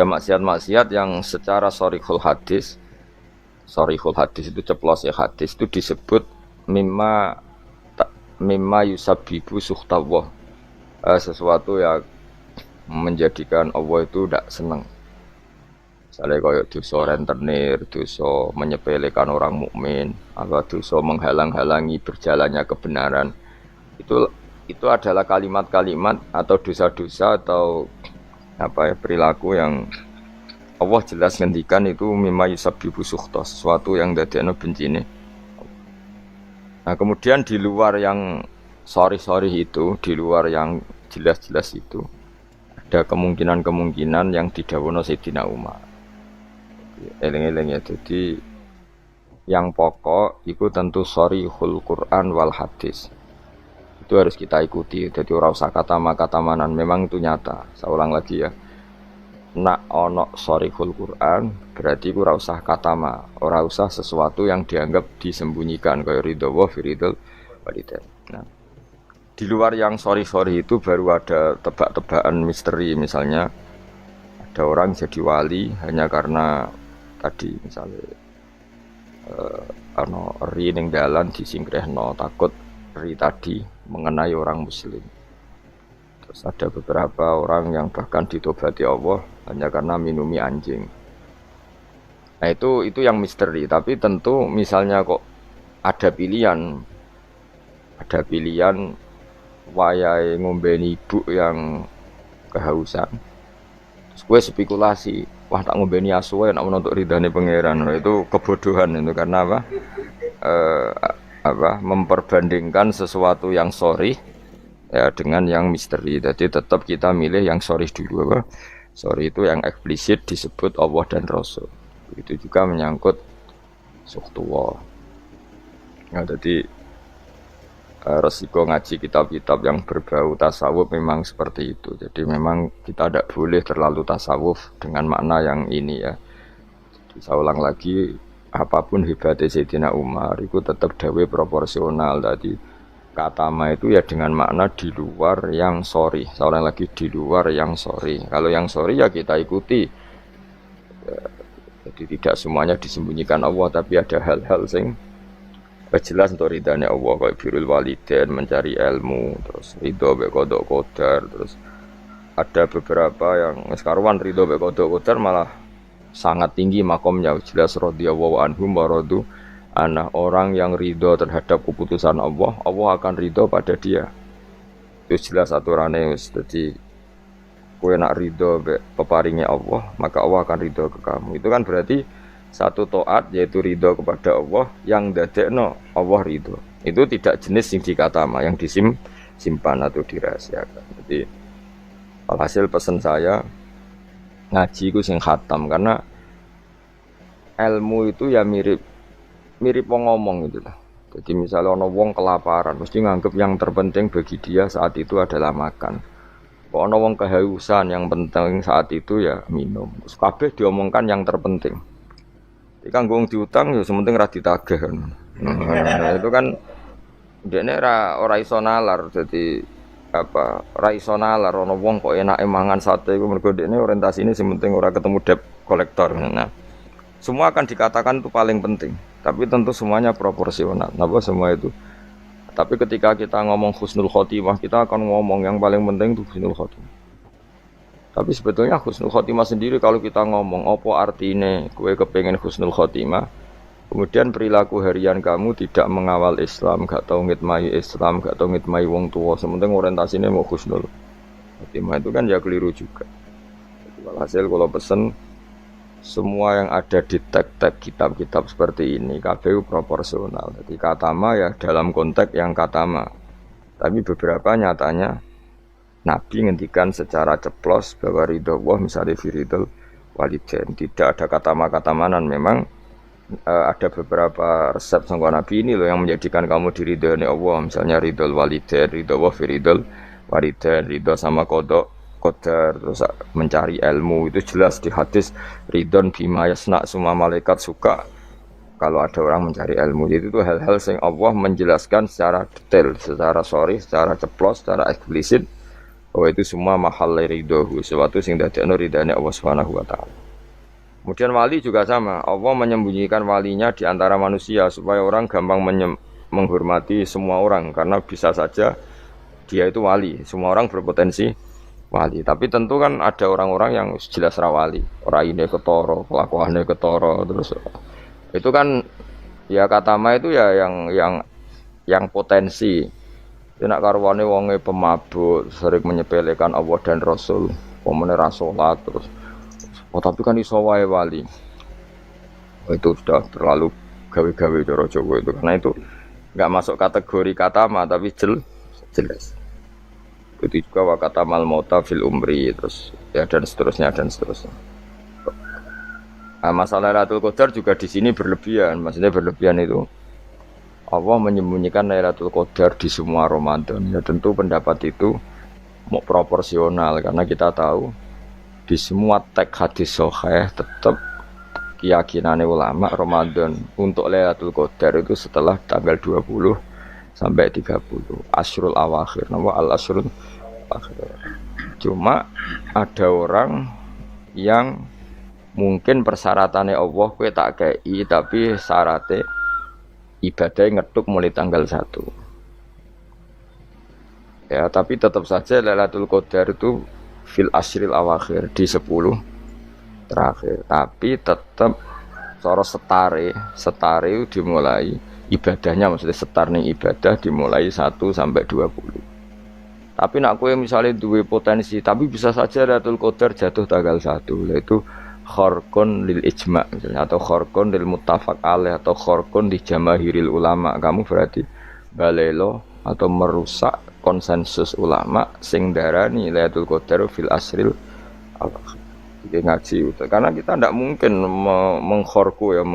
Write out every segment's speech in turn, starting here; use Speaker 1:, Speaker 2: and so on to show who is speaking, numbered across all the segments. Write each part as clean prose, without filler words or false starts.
Speaker 1: ada maksiat-maksiat yang secara sorihul hadis itu ceplos ya hadis itu disebut mimma mimma yusabbibu suhtawah, sesuatu yang menjadikan Allah itu tidak senang. Misalnya kayak dosa rentenir, dosa menyepelekan orang mukmin, atau dosa menghalang-halangi berjalannya kebenaran. Itu adalah kalimat-kalimat atau dosa-dosa atau apa ya perilaku yang Allah jelas ngendikan itu mimma yusabbibu sukhta, sesuatu yang dadekno bencine. Nah, kemudian di luar yang sorry itu, di luar yang jelas-jelas itu, ada kemungkinan-kemungkinan yang didhawuhna Sayyidina Umar. Eling-eling ya, jadi yang pokok itu tentu sharihul Quran wal hadis. Itu harus kita ikuti. Jadi ora usah kata-kata memang itu nyata. Saya ulang lagi ya. Nak ono sharihul Quran berarti ora usah katama, ora usah sesuatu yang dianggap disembunyikan kayak ridho wa firidul walidain. Nah, di luar yang sorry itu baru ada tebak-tebakan misteri, misalnya ada orang jadi wali hanya karena tadi misalnya ano ri ning dalan disingkrehno takut ri tadi mengenai orang muslim. Terus ada beberapa orang yang bahkan ditobati Allah hanya karena minumi anjing. Nah itu yang misteri, tapi tentu misalnya kok ada pilihan wayahe ngombeni ibu yang kehausan. Terus gue spekulasi, wah tak ngombeni asu ya nak menuntut ridhane pangeran. Nah, itu kebodohan itu karena apa? Memperbandingkan sesuatu yang sorry ya dengan yang misteri. Jadi tetap kita milih yang sorry dulu apa? Sorry itu yang eksplisit disebut Allah dan Rasul. Itu juga menyangkut sukhtuwah. Nah, jadi resiko ngaji kitab-kitab yang berbau tasawuf memang seperti itu. Jadi memang kita tidak boleh terlalu tasawuf dengan makna yang ini ya. Jadi saya ulang lagi, apapun hebatnya Sayyidina Umar itu tetap dawe proporsional. Tadi kata ma itu ya dengan makna di luar yang sorry. Saya ulang lagi, di luar yang sorry. Kalau yang sorry ya kita ikuti ya, jadi tidak semuanya disembunyikan Allah, tapi ada hal-hal sing jelas untuk ridhanya Allah, kayak birrul walidain, mencari ilmu, terus ridho mek qada qadar, terus ada beberapa yang sekarang ridho mek qada qadar malah sangat tinggi makomnya, jelas radhiyallahu anhum wa radu anah, orang yang ridho terhadap keputusan Allah, Allah akan ridho pada dia. Itu jelas aturannya. Jadi kowe nak ridho mek peparinge Allah, maka Allah akan ridho ke kamu. Itu kan berarti satu taat yaitu ridho kepada Allah yang dadekno Allah ridho. Itu tidak jenis yang dikatama, yang disimpan atau dirahasiakan. Jadi alhasil pesan saya ngaji itu sing khatam, karena ilmu itu ya mirip wong ngomong gitu lah. Jadi misalnya ono wong kelaparan, mesti nganggep yang terpenting bagi dia saat itu adalah makan. Kalau ono wong kehausan, yang penting saat itu ya minum. Terus kabeh diomongkan yang terpenting. Ikan gong diutang ya sementing ra ditagih kan. Nah, itu kan dene ora iso nalar, dadi apa ora iso nalar ana wong kok enake mangan sate iku mergo dene orientasine sementing ora ketemu debt kolektor. Nah, semua akan dikatakan itu paling penting, tapi tentu semuanya proporsional. Napa semua itu? Tapi ketika kita ngomong husnul khotimah, kita akan ngomong yang paling penting itu husnul khotimah. Tapi sebetulnya husnul khotimah sendiri kalau kita ngomong apa artinya kowe kepengen husnul khotimah, kemudian perilaku harian kamu tidak mengawal Islam, gak tau ngitmai Islam, gak tau ngitmai wong tua, sementing orientasinya mau husnul khotimah, itu kan ya keliru juga. Jadi hasil kalau pesen semua yang ada di tag-tag kitab-kitab seperti ini KPU proporsional. Jadi katama ya dalam konteks yang katama. Tapi beberapa nyatanya Nabi ngendikan secara ceplos bahwa ridho Allah misalnya firidul walidain, tidak ada kata manan. Memang ada beberapa resep sangka Nabi ini loh yang menjadikan kamu diridhoi Allah, misalnya ridhul walidain, ridho Allah firidul walidain, ridho sama qada qadar, terus mencari ilmu itu jelas di hadis ridhon bima yasna, semua malaikat suka kalau ada orang mencari ilmu. Jadi itu hal-hal yang Allah menjelaskan secara detail, secara sorry, secara ceplos, secara eksplisit bahwa itu semua mahal ridhohu, sesuatu sing dadekno ridane Allah Subhanahu wa taala. Kemudian wali juga sama, Allah menyembunyikan walinya di antara manusia supaya orang gampang menghormati semua orang karena bisa saja dia itu wali, semua orang berpotensi wali. Tapi tentu kan ada orang-orang yang jelas rawali, orang ini ketoro, kelakuannya ketoro, terus itu kan ya kata ma itu ya yang potensi. Tidak karuane wonge pemabuk, sering menyepelekan Allah dan Rasul, pemene ra salat terus. Oh tapi kan iso wae wali. Oh, itu sudah terlalu gawe-gawe cara Jawa itu karena itu enggak masuk kategori kata ma tapi jelas. Itu juga wa kata mal mauta fil umri terus ya dan seterusnya dan seterusnya. Nah, masalah Lailatul Qadar juga di sini berlebihan, maksudnya berlebihan itu Allah menyembunyikan Lailatul Qadar di semua Ramadan. Ya tentu pendapat itu mau proporsional karena kita tahu di semua teks hadis sahih tetap keyakinan ulama Ramadan untuk Lailatul Qadar itu setelah tanggal 20 sampai 30 Asyrul Awakhir. Nama al-Asyrul Awakhir. Cuma ada orang yang mungkin persyaratannya Allah kowe tak kei tapi syaratnya ibadah ngetuk mulai tanggal 1. Ya, tapi tetap saja Lailatul Qadar itu fil asyril awakhir di 10 terakhir. Tapi tetap cara setare dimulai ibadahnya maksudnya setar ning ibadah dimulai 1 sampai 20. Tapi nak kowe misalnya duwe potensi tapi bisa saja Lailatul Qadar jatuh tanggal 1, yaitu khorkon lil ijma' misalnya, atau khorkon lil muttafaq alaih atau khorkon di jamahiril ulama. Kamu berarti balelo atau merusak konsensus ulama sing darani Lailatul Qadar fil asril awakhir. Iki ngaji karena kita tidak mungkin mengkhorku ya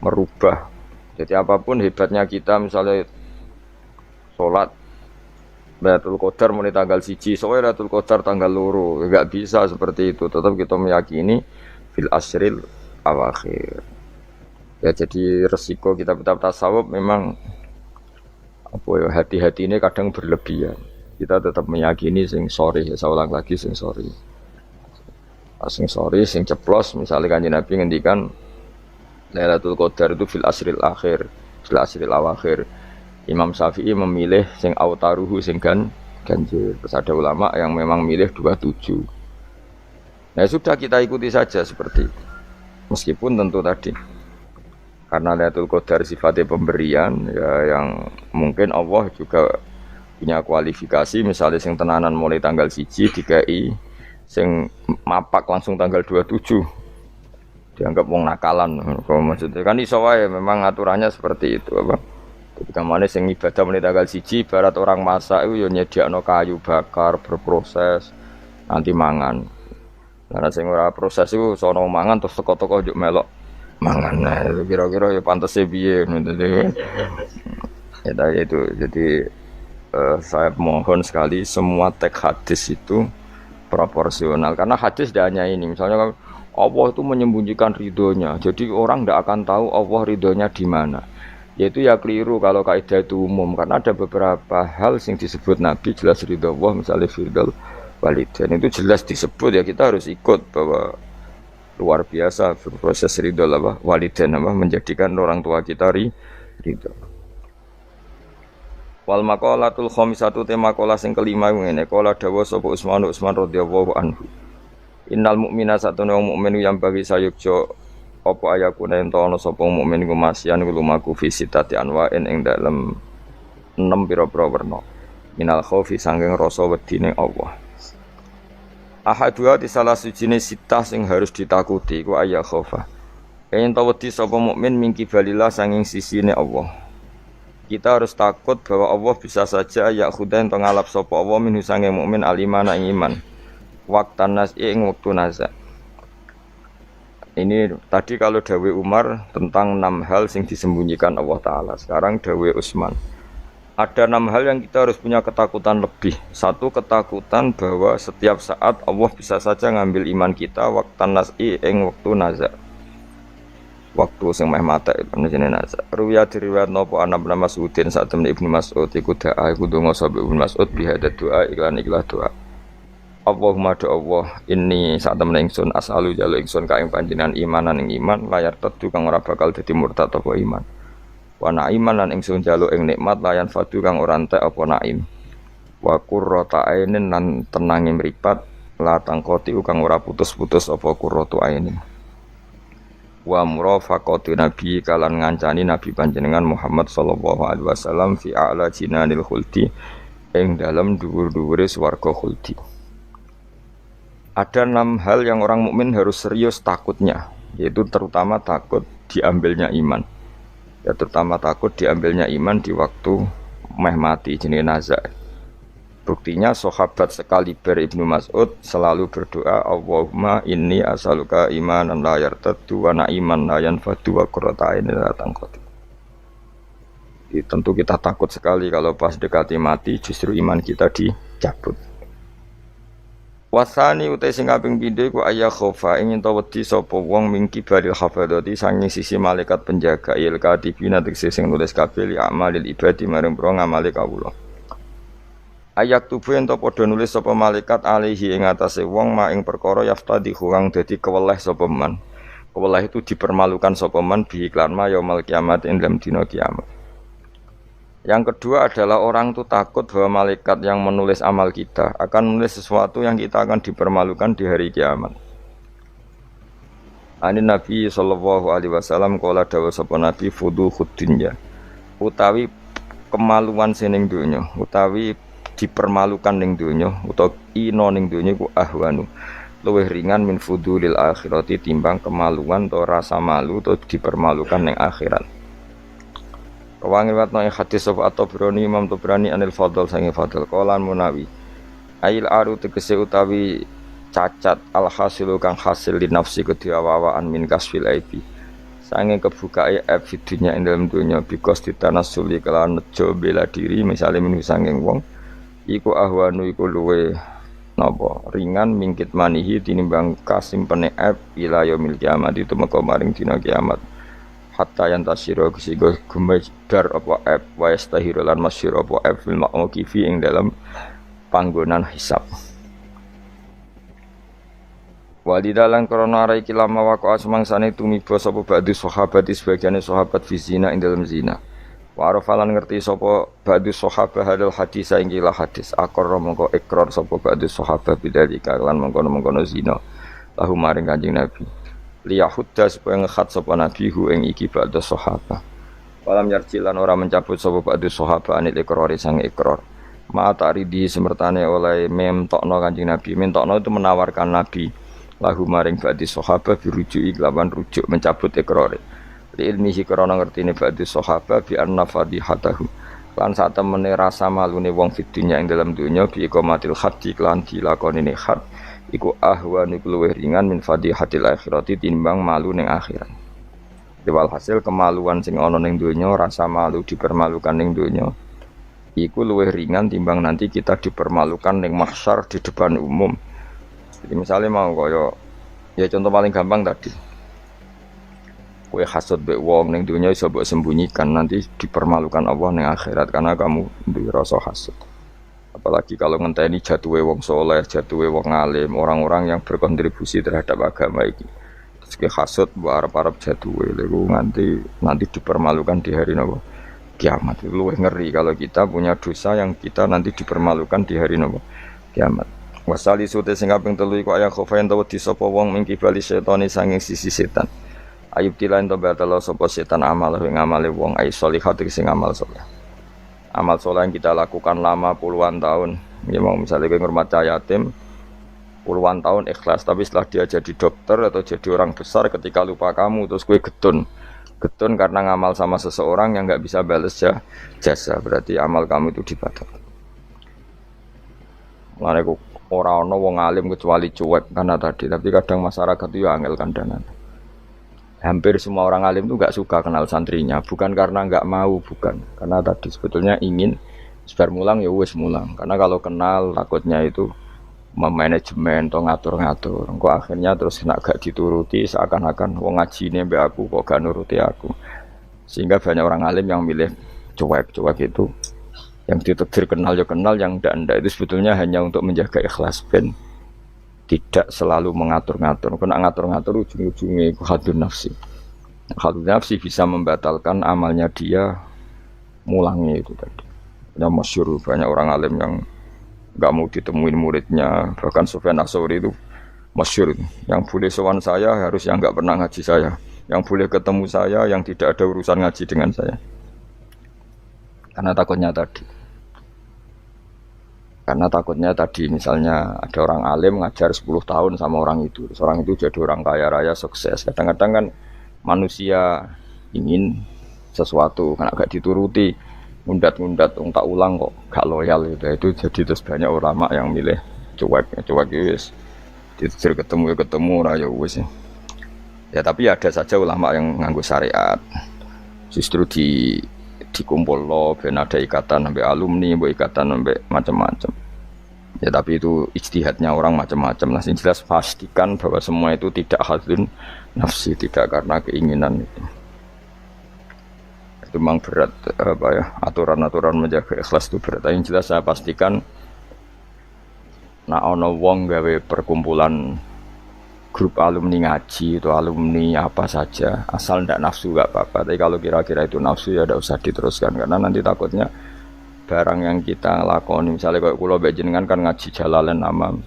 Speaker 1: merubah. Jadi apapun hebatnya kita misalnya sholat Lailatul Qadar mulai tanggal 1, soalnya Lailatul Qadar tanggal 2, enggak bisa seperti itu. Tetap kita meyakini fil asril awakhir. Ya jadi resiko kitab-kitab tasawuf memang apa ya hati-hati ini kadang berlebihan. Kita tetap meyakini sing sori, ya saya ulang lagi sing sori. Sing sori, sing ceplos misalnya Kanjeng Nabi ngendikan Lailatul Qadar itu fil asril akhir, fil asril awakhir. Imam Syafi'i memilih sing autaruhu sing ganjil. Terus ada ulama yang memang milih 27. Nah sudah kita ikuti saja seperti itu. Meskipun tentu tadi karena Lailatul Qadar sifatnya pemberian ya yang mungkin Allah juga punya kualifikasi misalnya sing tenanan mulai tanggal 1 dikai sing mapak langsung tanggal 27 dianggap wong nakalan. Kalau maksudnya kan iso wae memang aturannya seperti itu apa. Ketika mana sing ibadah mulai tanggal 1 barat orang masak itu ya nyediakno kayu bakar berproses nanti mangan. Karena sing ora proses itu sono mangan terus teko-teko njuk melok mangan. Nah, kira-kira ya pantese piye ngono ya itu. Jadi saya mohon sekali semua teks hadis itu proporsional karena hadis tidak hanya ini. Misalnya Allah itu menyembunyikan ridhonya. Jadi orang tidak akan tahu Allah ridhonya di mana. Yaitu ya keliru kalau kaidah itu umum karena ada beberapa hal yang disebut Nabi jelas ridho Allah misalnya firdal walidain itu jelas disebut ya kita harus ikut bahwa luar biasa proses ridho apa walidain apa menjadikan orang tua kita ridho. Wal maqalatul khamisatu tema maqalah sing kelima ngene qala dawa sapa Utsman radhiyallahu anhu. Innal mu'mina satuna wong mukmin yang bagi sayukjo apa ayakune ento ana sapa mukmin iku masyan lumaku fi sitati anwa'in ing dalem 6 pira-pira werna. Minal khaufi sanging rasa wedine Allah. Ahadua di salah sujine sitah sing harus ditakuti ku ayya khofa. Yen tawedi sapa mukmin mingki balillah sanging sisine Allah. Kita harus takut bahwa Allah bisa saja ya khudain to ngalap sapa Allah min sanging mukmin alimana ing iman. Waqtan nas ing wektu nazak. Ini tadi kalau dawe Umar tentang 6 hal sing disembunyikan Allah Ta'ala. Sekarang dawe Utsman. Ada 6 hal yang kita harus punya ketakutan lebih. 1, ketakutan bahwa setiap saat Allah bisa saja ngambil iman kita waqtan nas'i ing wektu nazak. Waktu sing meh mata itu jenenge nazak. Ruwiya diriwayat napa ana Mas'udin saat temen Ibnu Mas'ud iku da'a iku donga sapa Ibnu Mas'ud bihada doa iklan ikhlas doa. Allahumma do Allah inni saat temen ingsun as'alu jalu ingsun ka ing panjenengan imanan ing iman layar tetu kang ora bakal dadi murtad apa iman. Wa naiman lan ingsun jalu ing nikmat layan fadu kang ora entek apa naim. Wa qurrata ainin lan tenange mripat la tangkoti kang ora putus-putus apa qurratu ainin. Wa murafaqatu nabi kalan ngancani nabi panjenengan Muhammad sallallahu alaihi wasallam fi a'la jinanil khuldi ing dalam dhuwur-dhuwure swarga khuldi. Ada 6 hal yang orang mukmin harus serius takutnya, yaitu terutama takut diambilnya iman. Ya terutama takut diambilnya iman di waktu meh mati jenenge nazar. Buktinya sahabat sekaliber Ibnu Mas'ud selalu berdoa Allahumma inni as'aluka imanan la yartaddu wa na'iman la yanfadu wa qurrata a'yunin la tanqati. Tentu kita takut sekali kalau pas dekati mati justru iman kita dicabut. Wasani utai sing kaping pindho iku ayya khofa ingin ta wedi sapa wong mingki baril hafadzati sanging sisi malaikat penjaga il katibina tegese sing nulis kabeh li amalil ibadi marang pro ngamale kawula. Ayat tubuh ento padha nulis sapa malaikat alaihi ing atase wong mak ing perkara yaftadi kang dadi keweleh sapa man. Keweleh itu dipermalukan sapa man bi iklan ma yaumil kiamat ing dalam dina kiamat. Yang kedua adalah orang itu takut bahwa malaikat yang menulis amal kita akan menulis sesuatu yang kita akan dipermalukan di hari kiamat. Anin Nabi sallallahu alaihi wasallam kala dawuh sapa Nabi fuduhud dunya utawi kemaluan sining donya utawi dipermalukan ning donya utawa ina ning donya iku ahwanu luwih ringan min fudulil akhirati timbang kemaluan atau rasa malu atau dipermalukan ning akhirat. Kawangi watno ing hadis sapa At-Tabrani Imam Tabrani anil Fadl sange Fadl qalan Munawi ail aru tegese utawi cacat al hasilu kang hasil li nafsi kediawawaan min kasfil aibi sange kebukae aib fidunya ing dalem donya bikos ditanasuli kelawan nejo bela diri misale minu sanging wong iku ahwanu iku luwe napa ringan mingkit manihi tinimbang kasimpene aib ila yaumil kiamat itu meka maring dina kiamat hatta yang tasiro kesigo gumedar apa aib wa yastahiru lan masyir apa aib fil mauqifi ing dalam panggonan hisab. Walidalan krana ara iki lama waqa'a semangsane tumiba sapa ba'du sahabat sebagiane sahabat fi zina ing dalam zina. Wa arafalan ngerti sapa ba'du sahabat hadal hadis ing ilah hadis akor mongko ikrar sapa ba'du sahabat bidzalika lan mongko-mongko zina lahu maring Kanjeng Nabi. Liyahudda supaya ngekhat sapa Nabi hu ing iki ba'du sahabat. Walam yarjilan ora mencabut sapa ba'du sahabat anil ikrari sang ikrar. Ma ta'ridi semertane oleh memtokno Kanjeng Nabi. Mentokno itu menawarkan Nabi lahu maring ba'di sahabat birujuki lawan rujuk mencabut ikrare. Li ilmihi krana ngertine ba'di sahabat bi anna fadihatahu. Lan sak temene rasa malune wong fidunya ing dalam dunya bi iqamatil haddi lan dilakonine had iku ahwan iku luwih ringan min fadihatil akhirati timbang malu ning akhirat. Dewal hasil kemaluan sing ana ning dunya rasa malu dipermalukan ning dunya iku luwih ringan timbang nanti kita dipermalukan ning mahsyar di depan umum. Jadi misalnya mau kaya ya contoh paling gampang tadi. Kowe hasud mbek wong ning dunya iso mbok sembunyikan nanti dipermalukan Allah ning akhirat karena kamu duwe rasa hasud. Apalagi kalau ngenteni jatuhe wong soleh, jatuhe wong alim, orang-orang yang berkontribusi terhadap agama iki. Terus ke hasud mbok arep-arep jatuhe lha nanti dipermalukan di hari napa? Kiamat. Luwih ngeri kalau kita punya dosa yang kita nanti dipermalukan di hari napa? Kiamat. Wasali sute sing kaping 3 iku aya khofain tawa disapa wong mingki bali setane sanging sisi setan. Ayub tilan to batalo sapa setan amal ing amale wong ai sholihat sing amal saleh. Amal soleh yang kita lakukan lama puluhan tahun, ya mau misalnya kita ngurmat yatim puluhan tahun ikhlas, tapi setelah dia jadi dokter atau jadi orang besar ketika lupa kamu terus gue getun karena ngamal sama seseorang yang nggak bisa balas jasa, berarti amal kamu itu dibatalkan. Mulane ora ana wong alim kecuali cuek karena tadi, tapi kadang masyarakat itu ya angel kandanan. Hampir semua orang alim itu nggak suka kenal santrinya, bukan karena nggak mau, bukan karena tadi sebetulnya ingin sebar mulang ya wes mulang, karena kalau kenal takutnya itu memanajemen atau ngatur-ngatur, kok akhirnya terus nak gak dituruti seakan-akan wong ngajine mbek aku kok gak nuruti aku, sehingga banyak orang alim yang milih cuek itu yang ditakdir kenal ya kenal, yang ndak itu sebetulnya hanya untuk menjaga ikhlas ben tidak selalu mengatur-ngatur. Kena ngatur-ngatur ujung-ujungnya itu hadun nafsi. Hadun nafsi bisa membatalkan amalnya dia, mulangnya itu tadi. Yang masyhur banyak orang alim yang nggak mau ditemuin muridnya, bahkan Sufyan Ats-Tsauri itu masyhur, yang boleh sowan saya harus yang nggak pernah ngaji saya, yang boleh ketemu saya yang tidak ada urusan ngaji dengan saya, karena takutnya tadi misalnya ada orang alim ngajar 10 tahun sama orang itu, seorang itu jadi orang kaya raya sukses. Kadang-kadang kan manusia ingin sesuatu karena gak dituruti, ngundat-ngundat tak ulang kok gak loyal itu jadi terus banyak ulama yang milih cuek wis disuruh ketemu raya wis ya. Tapi ada saja ulama yang nganggo syariat justru dikumpul lo ben ada ikatan sampai alumni, ikatan sampai macam-macam ya. Tapi itu ijtihadnya orang macam-macam. Nah, yang jelas pastikan bahwa semua itu tidak hadun nafsi, tidak karena keinginan itu memang berat aturan-aturan menjaga ikhlas itu berat. Yang jelas saya pastikan ono wong gawe perkumpulan grup alumni ngaji itu alumni apa saja asal ndak nafsu gak apa-apa. Tapi kalau kira-kira itu nafsu ya ndak usah diteruskan, karena nanti takutnya barang yang kita lakoni misalnya kayak kula mbek jenengan kan ngaji Jalalain Amam,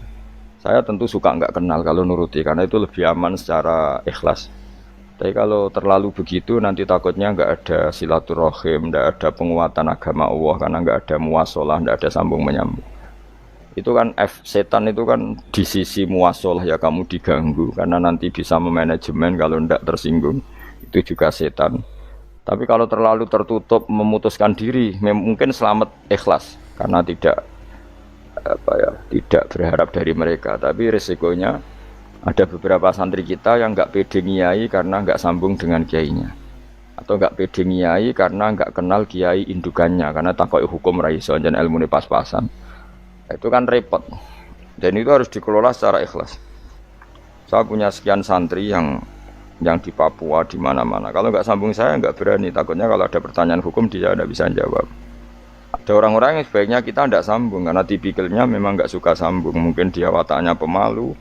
Speaker 1: saya tentu suka nggak kenal kalau nuruti karena itu lebih aman secara ikhlas. Tapi kalau terlalu begitu nanti takutnya nggak ada silaturahim, nggak ada penguatan agama Allah, karena nggak ada muwasalah, nggak ada sambung menyambung. Itu kan setan itu kan di sisi muwasalah ya kamu diganggu karena nanti bisa memanajemen kalau nggak tersinggung, itu juga setan. Tapi kalau terlalu tertutup memutuskan diri, mungkin selamat ikhlas karena tidak berharap dari mereka. Tapi resikonya ada beberapa santri kita yang nggak pede ngiyai karena nggak sambung dengan kiainya, atau nggak pede ngiyai karena nggak kenal kiai indukannya, karena takut hukum raiso dan ilmu ini pas-pasan. Itu kan repot, dan itu harus dikelola secara ikhlas. Saya punya sekian santri yang di Papua di mana-mana. Kalau nggak sambung saya nggak berani, takutnya kalau ada pertanyaan hukum dia tidak bisa jawab. Ada orang-orang yang sebaiknya kita tidak sambung karena tipikalnya memang nggak suka sambung. Mungkin dia wataknya pemalu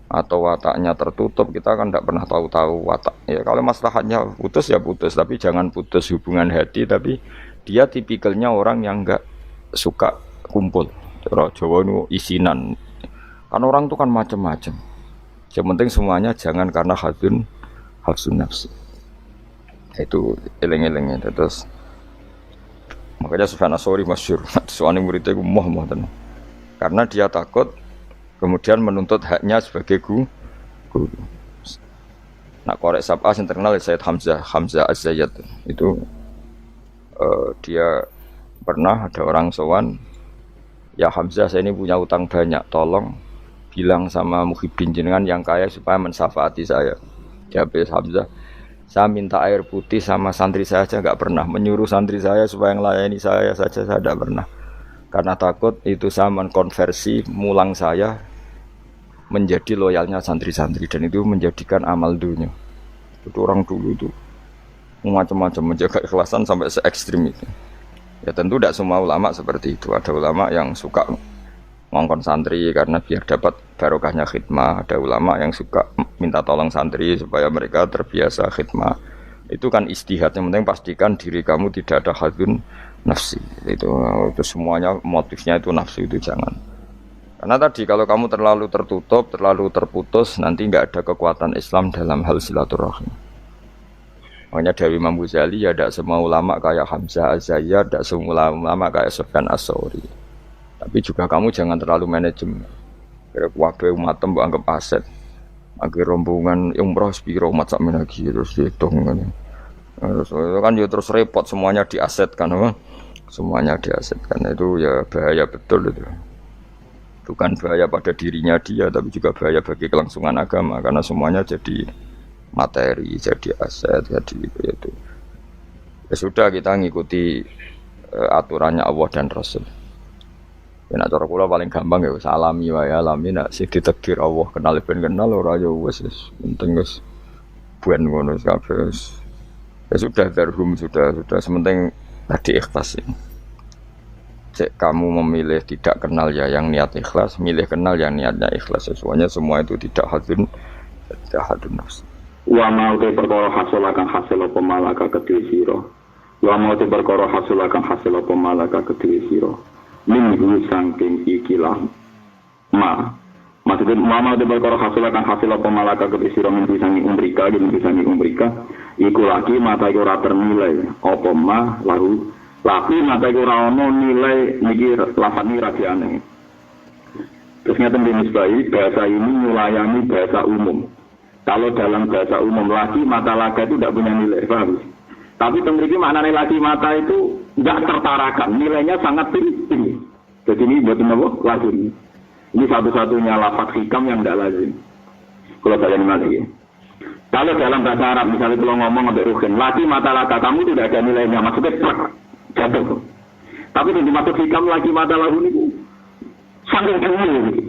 Speaker 1: atau wataknya tertutup, kita kan tidak pernah tahu watak. Ya kalau maslahatnya putus ya putus, tapi jangan putus hubungan hati. Tapi dia tipikalnya orang yang nggak suka kumpul. Cara Jawa itu isinan. Kan orang itu kan macam-macam. Yang penting semuanya jangan karena hadun nafsi. Itu eleng-elengnya. Terus makanya Sufyan Ats-Tsauri masyhur, soalnya muridnya itu moh tenan. Karena dia takut kemudian menuntut haknya sebagai guru. Nah, korek sab'ah yang terkenal Sayyid Hamzah Az-Zayyad itu dia pernah ada orang sowan, ya Hamzah saya ini punya utang banyak, tolong bilang sama Muhyiddin jenengan yang kaya supaya mensafaati saya. Jawab Hamzah, saya minta air putih sama santri saya aja nggak pernah, menyuruh santri saya supaya melayani saya saja saya tidak pernah, karena takut itu saya mengkonversi mulang saya menjadi loyalnya santri-santri, dan itu menjadikan amal dunia. Itu orang dulu itu macam-macam menjaga ikhlasan sampai se ekstrim itu. Ya tentu tidak semua ulama seperti itu. Ada ulama yang suka ngongkon santri karena biar dapat barokahnya khidmah. Ada ulama yang suka minta tolong santri supaya mereka terbiasa khidmah. Itu kan istihad. Yang penting pastikan diri kamu tidak ada hadun nafsi. Itu semuanya motifnya itu nafsu, itu jangan. Karena tadi kalau kamu terlalu tertutup, terlalu terputus, nanti nggak ada kekuatan Islam dalam hal silaturahim. Makanya dari Imam Ghazali ya tidak semua ulama kayak Hamzah Az-Zayyad, tidak semua ulama kayak Sufyan Ats-Tsauri. Tapi juga kamu jangan terlalu manajemen. Kira wabe umat mbok anggap aset. Akhir rombongan umroh sepiro umat sak menagi terus dihitung kan. Terus kan ya terus repot, semuanya diasetkan apa? Semuanya diasetkan, itu ya bahaya betul itu. Bukan bahaya pada dirinya dia, tapi juga bahaya bagi kelangsungan agama, karena semuanya jadi materi, jadi aset, jadi itu. Ya sudah, kita ngikuti aturannya Allah dan Rasul. Ya nak cara kula paling gampang ya salami wae, alami nak sing ditakdir Allah kenal ben kenal ora ya wis penting wis buen ngono kabeh. Ya sudah darhum sudah sementing tadi ikhlas. cek kamu memilih tidak kenal ya yang niat ikhlas, milih kenal yang niatnya ikhlas. Sesuanya semua itu tidak hadun nafs.
Speaker 2: Wa mau te perkara hasil akan hasil apa malaka kedue sira. Wa mau te perkara hasil akan hasil apa malaka kedue sira. Minggu saking ikilah maksudnya mau te perkara hasil akan hasil apa malaka kedue sira minggu saking umrika iku lagi mata iku ora ternilai apa lahu laki mata iku ora ono nilai niki lafani radiane. Terus ngeten jenis baik bahasa ini melayani bahasa umum. Kalau dalam bahasa umum laki mata laga itu tidak punya nilai, paham? Tapi tenggiri maknanya laki mata itu tidak tertarakan, nilainya sangat tinggi. Jadi ini buat apa? Lazim. Ini satu-satunya lafaz hikam yang tidak lazim. Kalau saya lagi. Kalau dalam bahasa Arab misalnya kalau ngomong sampai rugen, laki mata laga kamu tidak ada nilainya, maksudnya jatuh. Tapi yang dimaksud hikam laki mata lagu ini sangat tinggi.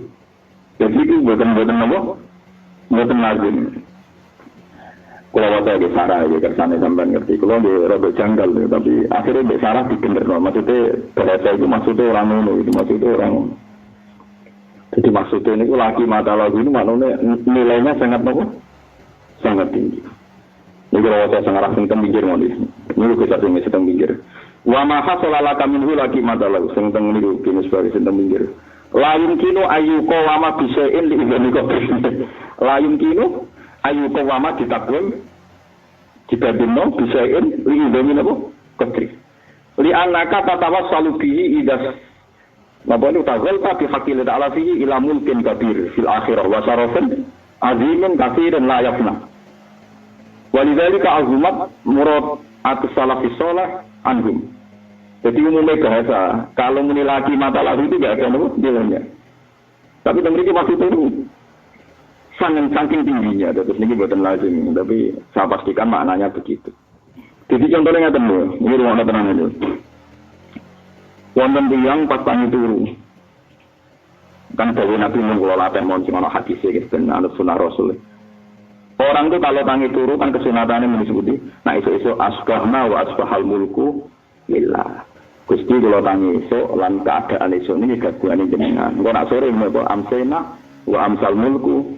Speaker 2: Jadi itu buatan apa? Mboten lazim. Kalau waktu di Sarah ya kersane sampean ngerti. Kalau di rada janggal ya, tapi akhirnya di Sarah dikenderno. Maksudnya bahasa itu maksudnya orang ngono, itu maksudnya orang. Jadi maksudnya ini laki mata lagu ini maknanya nilainya sangat apa? Sangat tinggi. Ini kalau saya sangat sing teng pinggir ngono. Ini kita sing pinggir. Wa ma hasala minhu laki mata lagu sing teng niku kene sebagai sing teng pinggir. Layun kino ayu kawama bisain li ibani kopri. Layun kino ayu kawama ditakwim dibandingno bisain li ibani apa? Kopri. Li anaka tatawas salubihi idas. Napa itu tazal tapi hakil ta'ala fihi ila mulkin kabir fil akhirah wa syarafin azimin katsirin la yafna. Walidzalika azumat murad atus salafis salih anhum. Jadi umumnya bahasa, kalau menilai mata lalu itu tidak ada nilainya. Tapi tenggiri maksudnya itu saking tingginya, terus ini buatan lazim. Tapi saya pastikan maknanya begitu. Jadi contohnya nggak ini ruang tenang itu. Wonten tiang pas tangi turu, kan dari Nabi mengelola temon cuma hadisnya gitu, dan anut sunnah Rasul. Orang itu kalau tangi turu kan kesunatannya menyebut, nah iso asbahna wa asbahal mulku lillah. Gusti kalau tangi esok lan keadaan esok ini gabungan jenengan. Kalau nak sore menapa amsena wa amsal mulku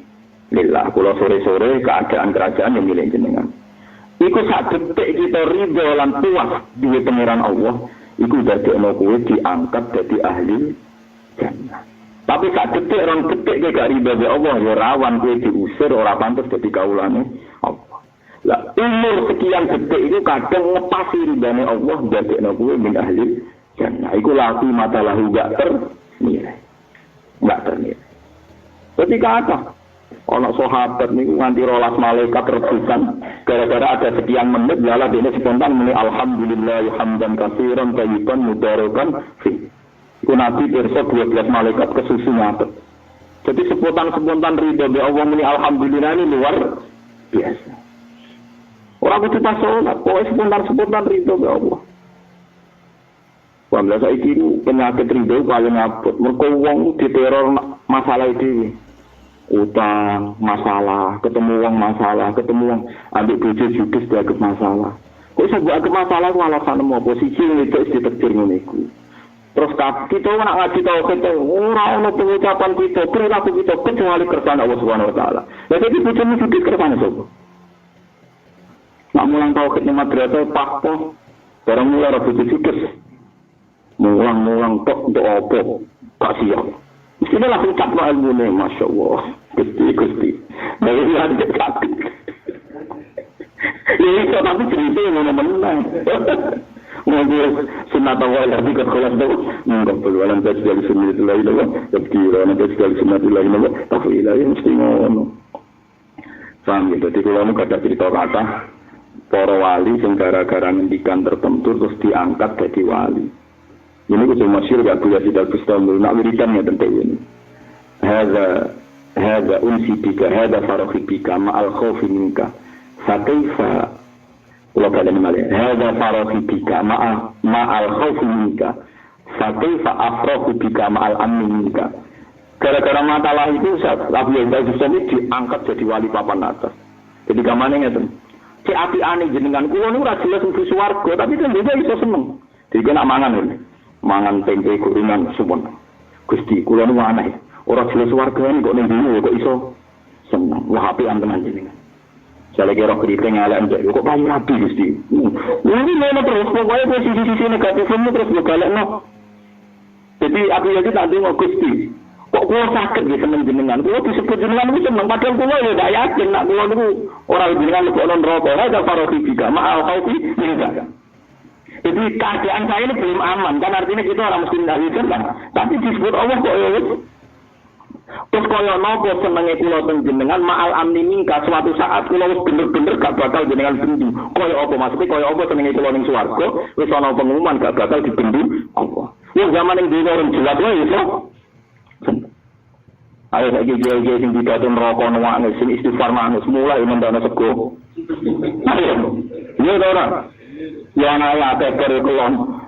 Speaker 2: lillah. Kalau sore-sore keadaan kerajaan yang milik jenengan. Iku sak detik kita ridho lan puas duwe pangeran Allah, iku dadekno kowe diangkat dadi ahli jannah. Tapi sak detik rong detik gak ridho be Allah ya rawan kowe diusir ora pantes dadi kaulane Allah. Lah umur sekian detik itu kadang ngepasi ridane Allah dadekno kuwi min ahli jannah. Iku laki mata lahu gak ternilai. Ketika apa? Ana sahabat niku nganti 12 malaikat rebutan gara-gara ada sekian menit lala dene spontan muni alhamdulillah hamdan katsiran thayyiban mubarakan fi. Iku nabi pirsa 12 malaikat kesusu ngatet. Jadi spontan ridho be Allah muni alhamdulillah ini luar biasa. Orang itu pas sholat, kok sebentar ridho ke Allah. Wah, biasa itu penyakit ridho paling abot. Mereka wong diteror masalah itu. Utang, masalah, ketemu wong masalah, ketemu wong adik bojo judis dianggap masalah. Kok bisa dianggap masalah itu alasan apa? Posisi itu ditektir nguniku. Terus kita nak ngaji tauhid ora ono pengucapan kita, perilaku kita kecuali kersane Allah Subhanahu wa taala. Lah iki bojomu judis kersane sapa? Nak mulang tauhid ning madrasah pakpo, barang mulai rabu judes. Mulang tok untuk apa? Gak siap. Mestinya langsung cap ilmu nih, Masya Allah. Gusti. Dari ada sakit. Ini kok tapi cerita yang menang. Ngomong sunat awal lagi ke kelas tu. Enggak perlu alam dari sunat itu lagi lah. Tapi orang dari sunat itu lagi lah. Tapi ilahi mesti ngono. Paham gitu. Jadi kalau ada cerita kata para wali yang gara-gara ngendikan tertentu terus diangkat jadi wali. Ini kudu masyhur gak boleh tidak Bismillah nak wiridan ya tentu ini. Hadza unsi bika hadza farahi bika ma'al khaufi minka. Fakaifa wa kalimat malih. Hadza farahi bika ma'al khaufi minka. Fakaifa afrahu bika ma'al amni minka. Gara-gara masalah itu Nabi Ibrahim diangkat jadi wali papan atas. Jadi gamane ngeten. Cek api aneh jenengan kula niku ora jelas mlebu swarga tapi kan juga iso seneng. Jadi nak mangan ini. mangan tempe gorengan sumpun. Gusti, kula nu aneh. Ora jelas wargane kok ning dino kok iso seneng. Wah apian tenan jenengan. Jale kira kriting elek njek kok payu rabi Gusti. Ini ngono terus pokoke posisi negatif terus yo galekno. Jadi aku ya tak ndonga Gusti. Kok kula sakit nggih seneng jenengan. Kula disebut jenengan niku seneng padahal kula ya gak yakin nek kula niku ora jenengan lebokno neraka. Ora ada farohi juga. Ma'al khaufi minka. Jadi keadaan saya ini belum aman, kan artinya kita orang mesti tidak kan. Tapi disebut Allah kok ya terus kaya napa senenge kula teng jenengan ma'al amni mingka suatu saat kula wis bener-bener gak bakal jenengan bendu. Kaya apa maksudnya kaya apa senenge kula ning swarga wis ana pengumuman gak bakal dibendu apa. Wong zaman ning dhewe ora jelas wae iso. Ayo saiki kiai-kiai sing dikaten neraka nuwakne sing istighfar manus mulai mendana sego. Ayo. Yo ora. Ya ana ya teker kulon.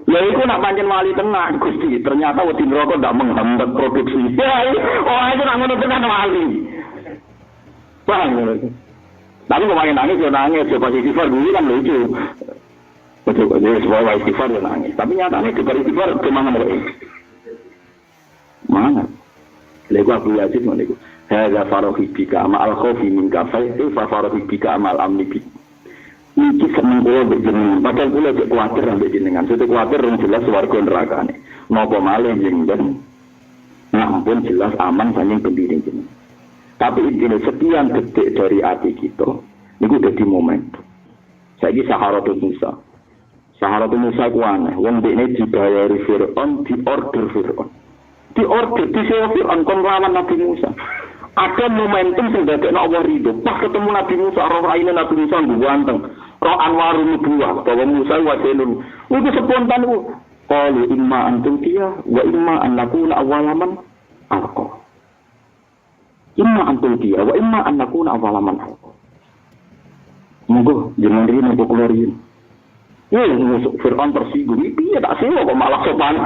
Speaker 2: Ya iku nak pancen wali tenan Gusti, ternyata wedi neraka ndak menghambat produksi. Ya itu nak ngono tenan wali. Paham ngono. Tapi kok main nangis yo nangis, yo posisi istighfar dulu kan lucu. Betul, jadi semua istighfar yo nangis. Tapi nyatanya di istighfar kemana wae. Mana? Lego Abu Yazid ngono iku. Hadza farahi bika ma'al khaufi min kafai, fa farahi bika ma'al amni bika. Iki seneng kula mbek jenengan, padahal kula cek kuwatir mbek jenengan. Sete kuwatir rung jelas swarga nerakane. Napa malih jenengan? Ampun jelas aman saking pendiri jenengan. Tapi intine sekian detik dari hati kita niku dadi momentum. Saiki Saharatul Musa. Saharatul Musa ku aneh, wong dekne dibayari Firaun, diorder Firaun. Diorder disewa Firaun kon lawan Nabi Musa. Ada momentum sing dadekno Allah ridho. Pas ketemu Nabi Musa, roh raine Nabi Musa ganteng. Roh anwarun nubuwah, bahwa Musa wasilun. Itu spontan itu. Qalu imma antum tiya wa imma an nakuna awalaman alqa. Imma antum tiya wa imma an nakuna awalaman alqa. Monggo jeneng rene kok kula riyen. Musuh Fir'aun tersinggung. Piye tak sewa kok malah sopan.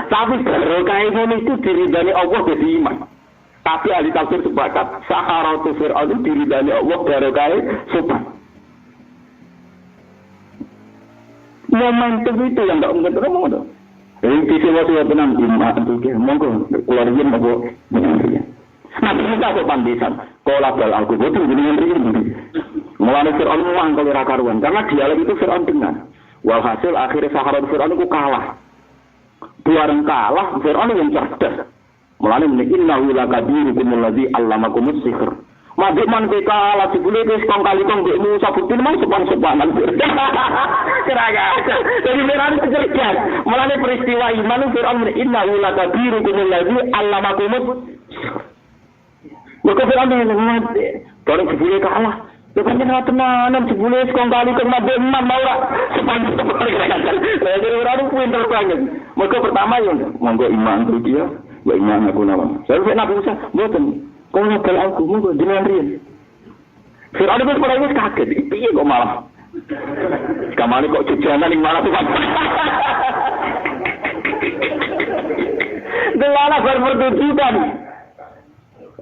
Speaker 2: Tapi barokah ngono itu diridani Allah dadi iman. Tapi ahli tafsir sepakat Saharatu Fir'aun itu diridani Allah barokah sopan. Momentum itu yang tidak mungkin terlalu ada. Ini kisah tenang iman itu ke, monggo keluar yen monggo dengan rian. Nah kita kok pandisan, kalau bal aku betul dengan rian. Mulane Fir'aun muang kalau rakaruan, karena dialog itu Fir'aun dengar. Walhasil akhirnya Saharat Fir'aun itu kalah. Bareng kalah, Fir'aun yang cerdas. Mulane muni innahu lakabirukum allazi allamakumus sihr. Mabuk man kalah dibule wis kong kali kong mbekmu sabukti mang sopan-sopanan. Kira-kira. Jadi Fir'aun cerdas. Mulane peristiwa iman Fir'aun muni innahu lakabirukum allazi allamakumus sihr. Maka Fir'aun mati. Bareng dibule kalah. Ya kan jenengan tenanan dibule kong kali kong mabuk man ora sopan-sopan. Jadi Fir'aun pinter banget. Maka pertama yo monggo iman dia. Wa iman aku nawang. Saya Nabi Musa mboten. Kau ngabal aku monggo jenengan riyen. Fir'aun itu padahal kaget. Piye kok malah? Kamane kok jajanan ning malah tuh. Delala berpertunjukan.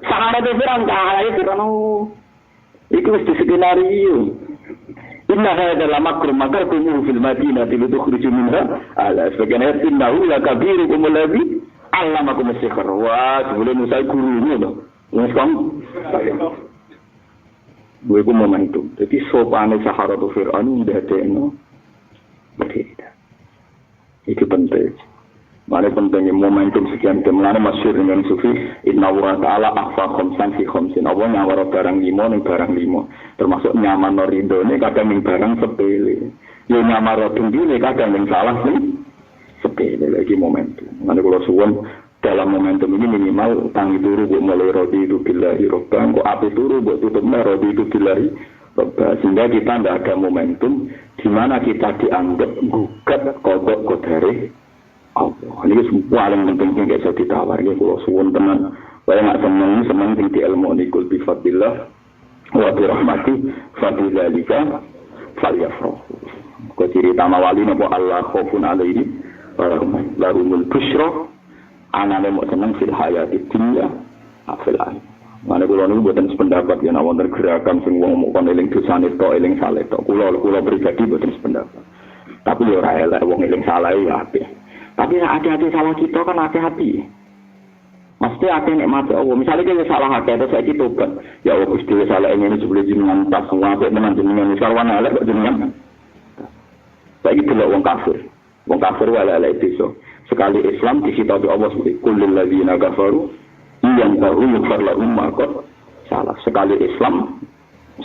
Speaker 2: Sahabat Fir'aun kalah itu kan. Itu mesti skenario. Inna hadza la makrum makartum fil madinati litukhriju minha ala sebagian innahu lakabirukum allazi allamakum as-sihr. Wah, sebelum Musa gurunya loh. Wes kang. Gue ku momentum. Jadi sopane Saharatu Fir'aun ndadekno berbeda. Itu penting. Mana pentingnya momentum sekian temlane masyhur dengan sufi inna wa ta'ala akhfa khamsan fi khamsin. Allah nyawara barang 5 ning barang 5. Termasuk nyaman ridone kadang ning barang sepele. Yo nyamar tunggile kadang ning salah ning sepele lagi momentum. Mana kula suwun dalam momentum ini minimal tangi turu buat mulai rodi itu billahi robban kok api turu buat tutupnya rodi itu billahi robban sehingga kita tidak ada momentum di mana kita dianggap gugat kodok kodari Allah. Ini semua paling penting yang bisa ditawar ini kalau suwun teman saya nggak senang di ilmu nikul bifadillah wa birahmati fadillalika falyafrahu kau ciri tama wali napa Allah khofun alaihi larumul busyra anane mau seneng fil hayati dunya afil akhir. Mane kula niku mboten sependapat yen wonten gerakan sing wong mung kon eling dosane tok eling saleh tok. Kula pribadi mboten sependapat. Tapi yo ora elek wong eling salah ya apik. Tapi hati-hati salah kita kan hati-hati. Mesti hati nek mati Allah. Misalnya kita salah hati terus saya tobat. Ya Allah Gusti salah ini sebelum jenengan tas semua apik menan jenengan sarwan elek kok jenengan. Saiki delok wong kafir. Wong kafir wae elek iso. Sekali Islam disita oleh Allah seperti kullil ladzina kafaru yang tahu yufar lahum ma salah. Sekali Islam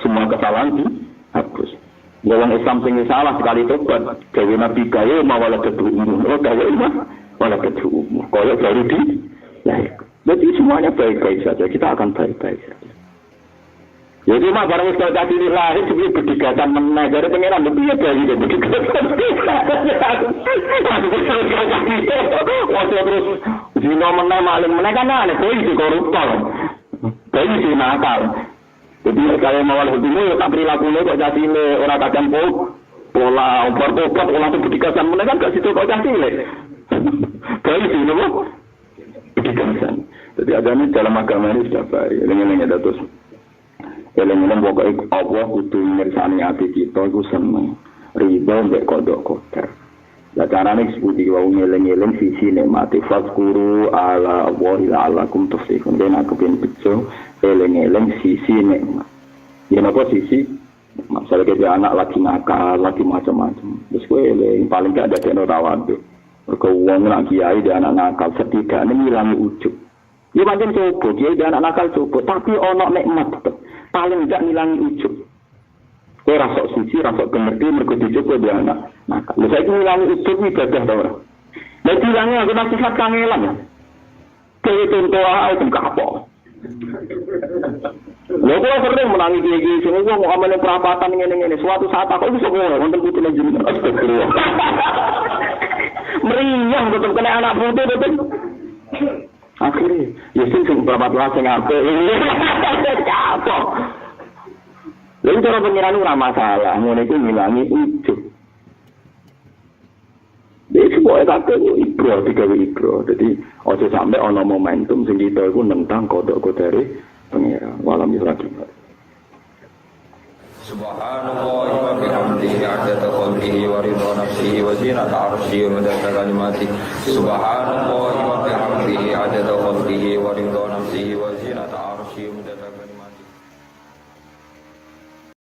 Speaker 2: semua kesalahan dihapus. Wong Islam sing salah sekali tobat, gawe nabi gawe mawala kedhumu, gawe mawala kedhumu. Kaya baru di jadi semuanya baik-baik saja, kita akan baik-baik saja. Jadi mah barang sekali tadi lahir sebelum berdikatan menang dari pengiran lebih ya dari berdikatan. Waktu terus zina menang maling menang kan aneh, bayi si koruptor, bayi si nakal. Jadi kalau mawal hukumnya tak perilakunya kok jadi orang kadang pola obat-obat orang itu berdikatan menang kan gak situ kok jadi bayi si nopo berdikatan. Jadi agama dalam agama ini sudah baik. Lengan-lengan datus. Eleng-eleng pokoknya Allah kudu mirsani hati kita itu seneng riba mbek kodok kotor. Lah carane seputi wau ngeleng-eleng sisi nikmati fazkuru ala wahi la'allakum tuflihun. Dene aku pengen bejo eleng-eleng sisi nikmat. Ya napa sisi masalah dia anak lagi nakal, lagi macam-macam. Terus kowe eleng paling gak ada dene tawadu. Mergo wong nak kiai dia anak nakal setidaknya ngilangi ujub. Ya pancen coba kiai dia anak nakal coba tapi ono nikmat tetep. Paling tidak ngilangi ujub. Kau rasa suci, rasa kemerti, mereka dicoba dia anak. Nah, kalau saya ngilangi ujub, ibadah tau orang. Nah, hilangnya aku nak sifat kangelan. Kaya contoh itu kapok. Lalu kalau sering menangi gigi, semua mau amalin perapatan ini. Suatu saat aku bisa ngomong, untuk putih jenengan. Astagfirullah. Meriang, betul kena anak putih, betul. Akhirnya, ya sing berapa belas yang apa ini? Capok. Lalu cara pengiran itu masalah, mau itu ngilangi ujub. Jadi semua itu ibro. Jadi, ojo sampai ono momentum sing kita itu nentang kodok-kodok pengiran. Walam lagi.
Speaker 1: Subhanallah wa bihamdihi adada khalqihi wa ridha nafsihi wa zinata arsyihi wa midada kalimatihi. Subhanallah